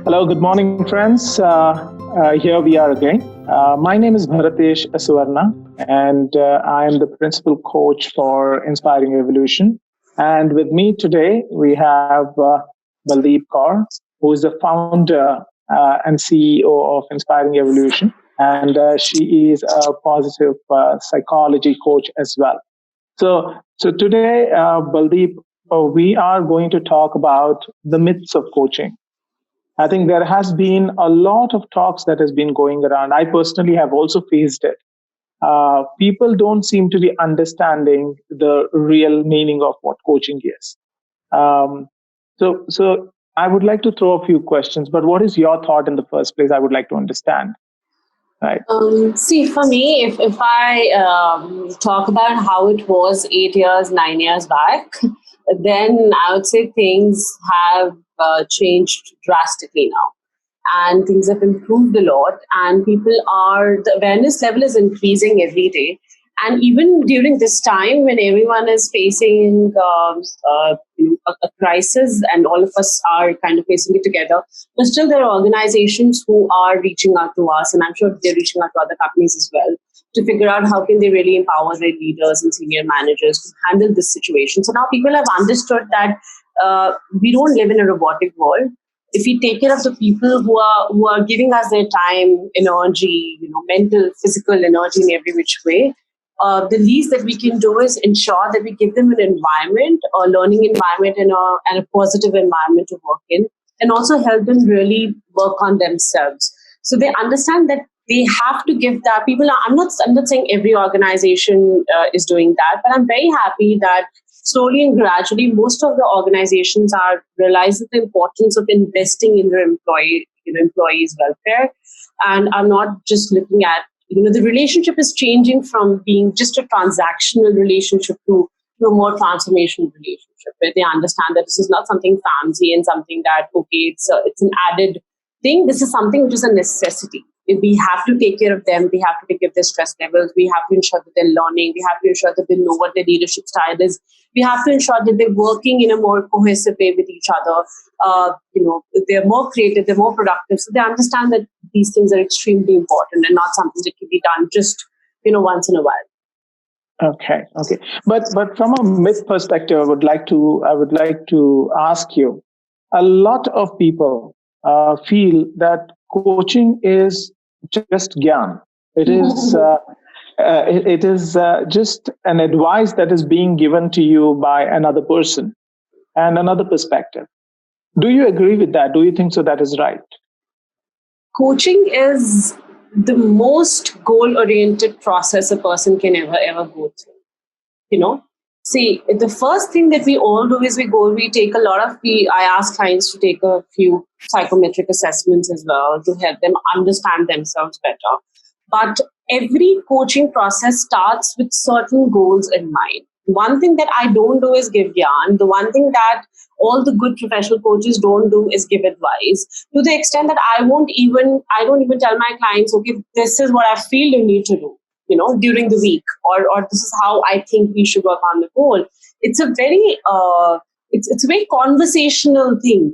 Hello, good morning, friends. Here we are again. My name is Bharatesh Asuvarna, and I am the principal coach for Inspiring Evolution. And with me today, we have Baldeep Kaur, who is the founder and CEO of Inspiring Evolution. And she is a positive psychology coach as well. So today, Baldeep, we are going to talk about the myths of coaching. I think there has been a lot of talks that has been going around. I personally have also faced it. People don't seem to be understanding the real meaning of what coaching is. Um, so I would like to throw a few questions, but what is your thought in the first place? I would like to understand. Right. See, for me, if I talk about how it was 8 years, 9 years back, then I would say things have changed drastically now. And things have improved a lot, and the awareness level is increasing every day. And even during this time when everyone is facing a crisis, and all of us are kind of facing it together, but still there are organizations who are reaching out to us, and I'm sure they're reaching out to other companies as well, to figure out how can they really empower their leaders and senior managers to handle this situation. So now people have understood that we don't live in a robotic world. If we take care of the people who are giving us their time, energy, mental, physical energy in every which way, the least that we can do is ensure that we give them an environment, a learning environment, and a positive environment to work in, and also help them really work on themselves. So they understand that they have to give that. I'm not saying every organization is doing that, but I'm very happy that slowly and gradually, most of the organizations are realizing the importance of investing in their employees' welfare, and are not just looking at, the relationship is changing from being just a transactional relationship to a more transformational relationship, where they understand that this is not something fancy and something that, okay, it's an added thing. This is something which is a necessity. We have to take care of them. We have to take care of their stress levels. We have to ensure that they're learning. We have to ensure that they know what their leadership style is. We have to ensure that they're working in a more cohesive way with each other. They're more creative, they're more productive. So they understand that these things are extremely important and not something that can be done just, once in a while. Okay. But from a myth perspective, I would like to ask you. A lot of people feel that coaching is just Gyan. It is just an advice that is being given to you by another person and another perspective. Do you agree with that? Do you think so that is right? Coaching is the most goal-oriented process a person can ever go through. See, the first thing that we all do is I ask clients to take a few psychometric assessments as well to help them understand themselves better. But every coaching process starts with certain goals in mind. One thing that I don't do is give Gyan. The one thing that all the good professional coaches don't do is give advice, to the extent that I don't even tell my clients, okay, this is what I feel you need to do, during the week, or this is how I think we should work on the goal. It's a very it's a very conversational thing.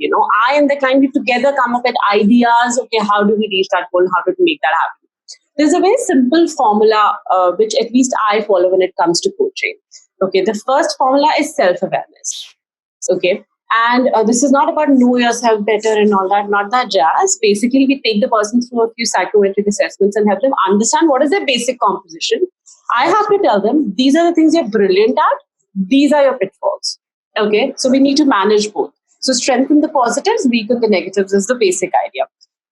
I and the client, we together come up with ideas. Okay, how do we reach that goal? How do we make that happen? There's a very simple formula which at least I follow when it comes to coaching. Okay, the first formula is self-awareness. Okay, and this is not about know yourself better and all that, not that jazz. Basically, we take the person through a few psychometric assessments and help them understand what is their basic composition. I have to tell them, these are the things you're brilliant at, these are your pitfalls. Okay, so we need to manage both. So strengthen the positives, weaken the negatives is the basic idea.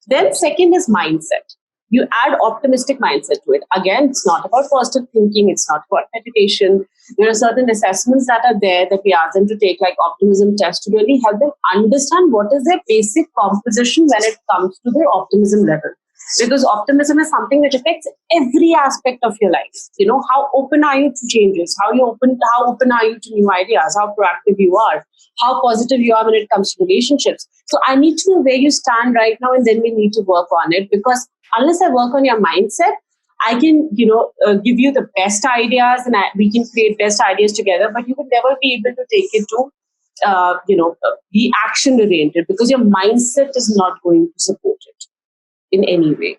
Then second is mindset. You add optimistic mindset to it. Again, it's not about positive thinking. It's not about meditation. There are certain assessments that are there that we ask them to take, like optimism test, to really help them understand what is their basic composition when it comes to their optimism level. Because optimism is something which affects every aspect of your life. How open are you to changes? How open are you to new ideas? How proactive you are? How positive you are when it comes to relationships? So I need to know where you stand right now, and then we need to work on it. Because unless I work on your mindset, I can, give you the best ideas, and we can create best ideas together, but you would never be able to take it to be action oriented, because your mindset is not going to support it in any way.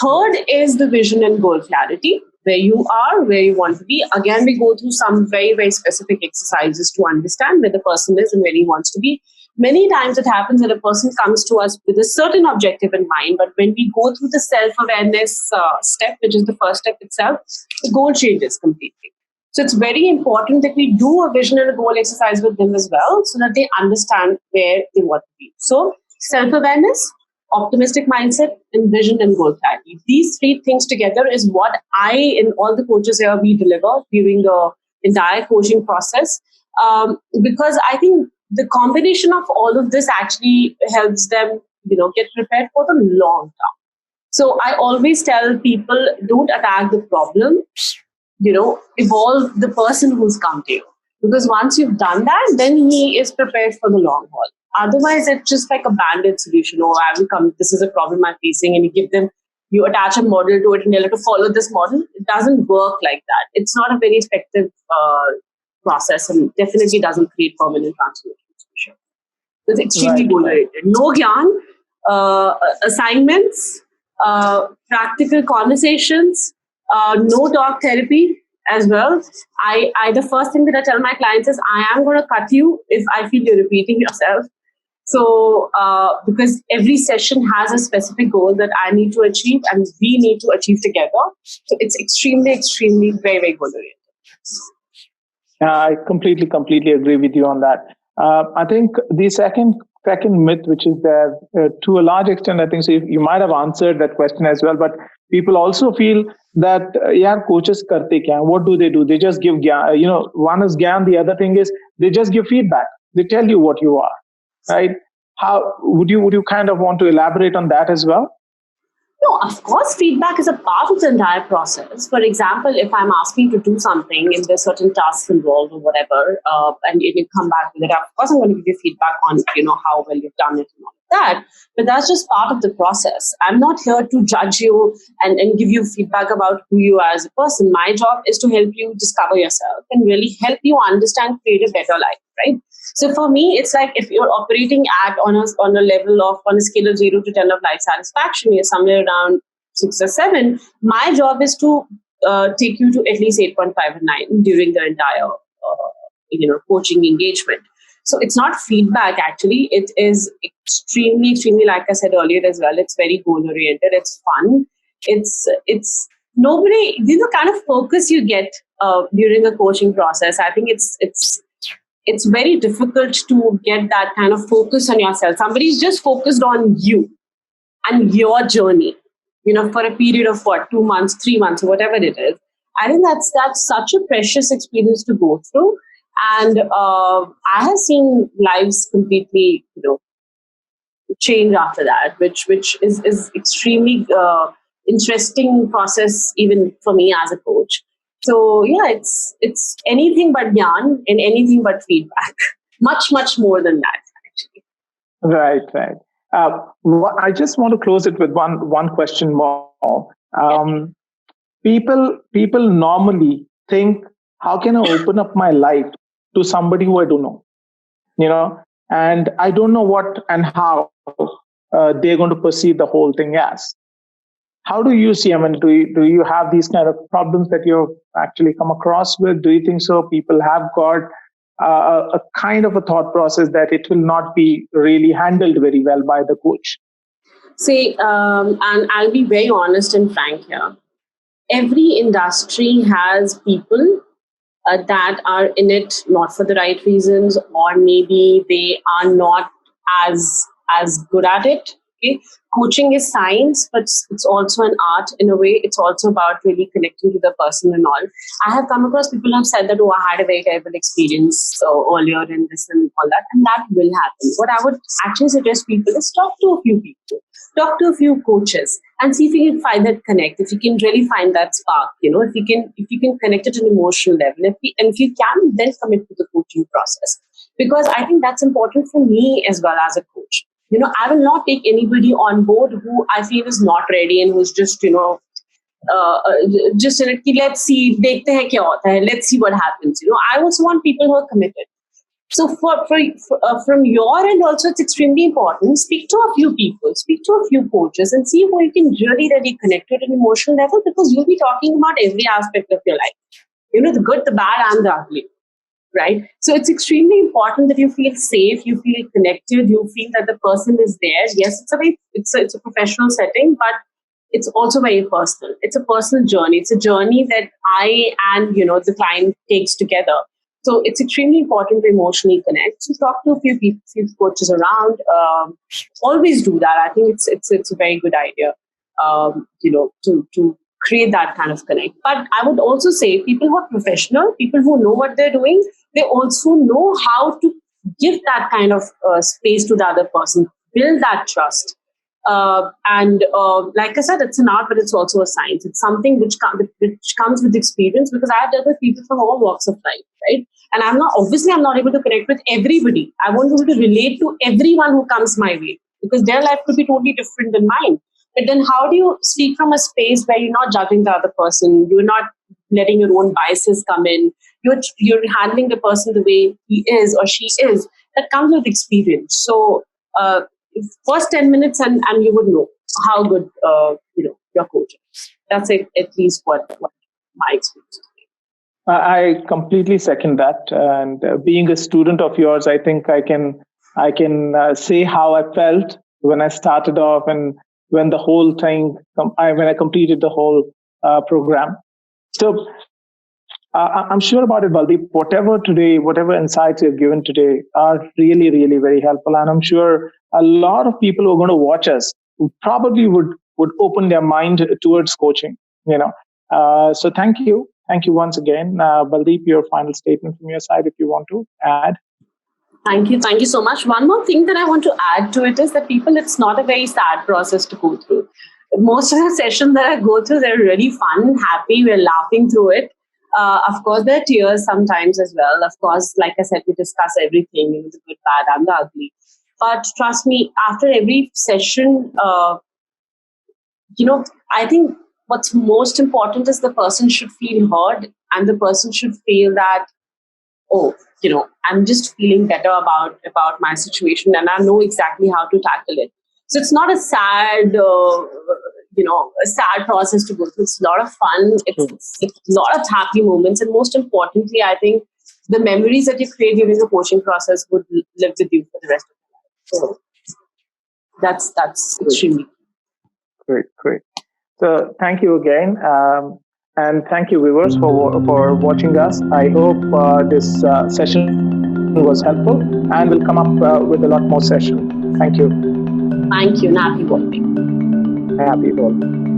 Third is the vision and goal clarity, where you are, where you want to be. Again, we go through some very, very specific exercises to understand where the person is and where he wants to be. Many times it happens that a person comes to us with a certain objective in mind, but when we go through the self-awareness step, which is the first step itself, the goal changes completely. So it's very important that we do a vision and a goal exercise with them as well, so that they understand where they want to be. So self-awareness, optimistic mindset, and vision and goal clarity. These three things together is what I and all the coaches here we deliver during the entire coaching process. Because I think the combination of all of this actually helps them, get prepared for the long term. So I always tell people, don't attack the problem, evolve the person who's come to you. Because once you've done that, then he is prepared for the long haul. Otherwise, it's just like a band-aid solution. Oh, I will come, this is a problem I'm facing, and you attach a model to it and tell it to follow this model. It doesn't work like that. It's not a very effective process, and definitely doesn't create permanent transformation. For sure. It's extremely goal-oriented. No Gyan, assignments, practical conversations, no talk therapy as well. I the first thing that I tell my clients is, I am going to cut you if I feel you're repeating yourself. So because every session has a specific goal that I need to achieve and we need to achieve together. So it's extremely, extremely very, very goal oriented. I completely agree with you on that. I think the second myth, which is there to a large extent, I think so you might have answered that question as well, but people also feel that, coaches karte kya? What do? They just give Gyan. One is Gyan, the other thing is they just give feedback. They tell you what you are, right? How would you kind of want to elaborate on that as well? No, of course, feedback is a part of the entire process. For example, if I'm asking to do something and there's certain tasks involved or whatever, and you come back with it, of course, I'm going to give you feedback on, how well you've done it and all of that. But that's just part of the process. I'm not here to judge you and give you feedback about who you are as a person. My job is to help you discover yourself and really help you understand, create a better life, right? So for me, it's like if you're operating on a level of, on a scale of 0 to 10 of life satisfaction, you're somewhere around 6 or 7. My job is to take you to at least 8.5 or 9 during the entire coaching engagement. So it's not feedback, actually. It is extremely, extremely, like I said earlier as well, it's very goal oriented. It's fun. It's nobody, the kind of focus you get during the coaching process. I think it's very difficult to get that kind of focus on yourself. Somebody's just focused on you and your journey, for a period of 2 months, 3 months, or whatever it is. I think that's such a precious experience to go through. And I have seen lives completely, change after that, which is extremely interesting process, even for me as a coach. So yeah, it's anything but Gyan and anything but feedback. Much more than that, actually. Right. I just want to close it with one question more. People normally think, how can I open up my life to somebody who I don't know? And I don't know what and how they're going to perceive the whole thing as. How do you see? I mean, do you have these kind of problems that you've actually come across with? Do you think so? People have got a kind of a thought process that it will not be really handled very well by the coach. See, and I'll be very honest and frank here. Every industry has people that are in it not for the right reasons, or maybe they are not as good at it. Okay? Coaching is science, but it's also an art in a way. It's also about really connecting to the person and all. I have come across people who have said that, oh, I had a very terrible experience earlier in this and all that, and that will happen. What I would actually suggest people is talk to a few people, talk to a few coaches, and see if you can find that connect. If you can really find that spark, if you can connect at an emotional level, if you can, then commit to the coaching process, because I think that's important for me as well as a coach. I will not take anybody on board who I feel is not ready and who's just, just in it, let's see, dekhte hain kya hota hai, let's see what happens. I also want people who are committed. So from your end also, it's extremely important. Speak to a few people, speak to a few coaches, and see who you can really connect to at an emotional level, because you'll be talking about every aspect of your life. The good, the bad, and the ugly. Right? So it's extremely important that you feel safe, you feel connected, you feel that the person is there. Yes, it's a professional setting, but it's also very personal. It's a personal journey. It's a journey that I and the client takes together. So it's extremely important to emotionally connect. So talk to a few people, few coaches around. Always do that. I think it's a very good idea. To create that kind of connect. But I would also say people who are professional, people who know what they're doing, they also know how to give that kind of space to the other person, build that trust. And like I said, it's an art, but it's also a science. It's something which comes with experience, because I have dealt with people from all walks of life, right? And I'm not able to connect with everybody. I won't be able to relate to everyone who comes my way, because their life could be totally different than mine. But then how do you speak from a space where you're not judging the other person? You're not letting your own biases come in. You're handling the person the way he is or she is. That comes with experience. So first 10 minutes and you would know how good your coach is. That's at least what my experience is. I completely second that. And being a student of yours, I think I can say how I felt when I started off, and when the whole thing, when I completed the whole program. So I'm sure about it, Baldeep. Whatever insights you've given today are really, really very helpful. And I'm sure a lot of people who are going to watch us who probably would open their mind towards coaching. So thank you. Thank you once again. Baldeep, your final statement from your side, if you want to add. Thank you so much. One more thing that I want to add to it is that it's not a very sad process to go through. Most of the sessions that I go through, they're really fun, happy, we're laughing through it. Of course, there are tears sometimes as well. Of course, like I said, we discuss everything, the good, bad, and the ugly. But trust me, after every session, I think what's most important is the person should feel heard, and the person should feel that, I'm just feeling better about my situation, and I know exactly how to tackle it. So it's not a sad, a sad process to go through. It's a lot of fun. It's a lot of happy moments, and most importantly, I think the memories that you create during the coaching process would live with you for the rest of your life. So that's extremely great. So thank you again. And thank you, viewers, for watching us. I hope this session was helpful, and we'll come up with a lot more sessions. Thank you. Thank you, and happy evolving. Happy evolving.